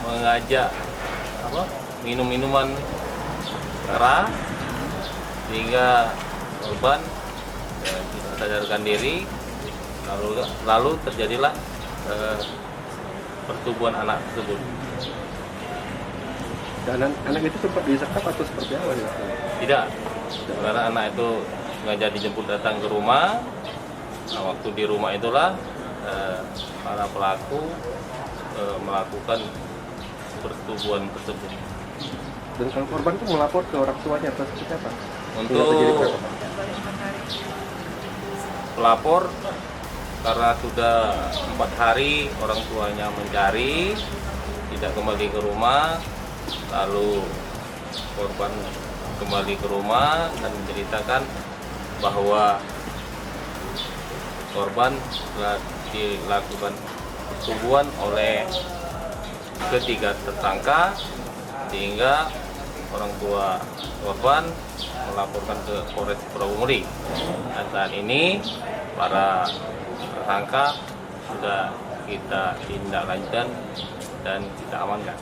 mengajak minum minuman keras sehingga korban tidak sadarkan diri, lalu terjadilah persetubuhan anak tersebut. Dan anak itu sempat disekap atau seperti apa ya? Tidak, karena anak itu sengaja dijemput datang ke rumah. Nah, waktu di rumah itulah para pelaku melakukan persetubuhan tersebut. Dan kalau korban itu melapor ke orang tuanya atau seperti apa? Untuk pelapor, karena sudah 4 hari orang tuanya mencari, tidak kembali ke rumah, lalu korban kembali ke rumah dan menceritakan bahwa korban telah dilakukan persetubuhan oleh ketiga tersangka, sehingga orang tua korban melaporkan ke Polres Sukabumi. Dan saat ini para tersangka sudah kita tindak lanjutkan dan kita amankan.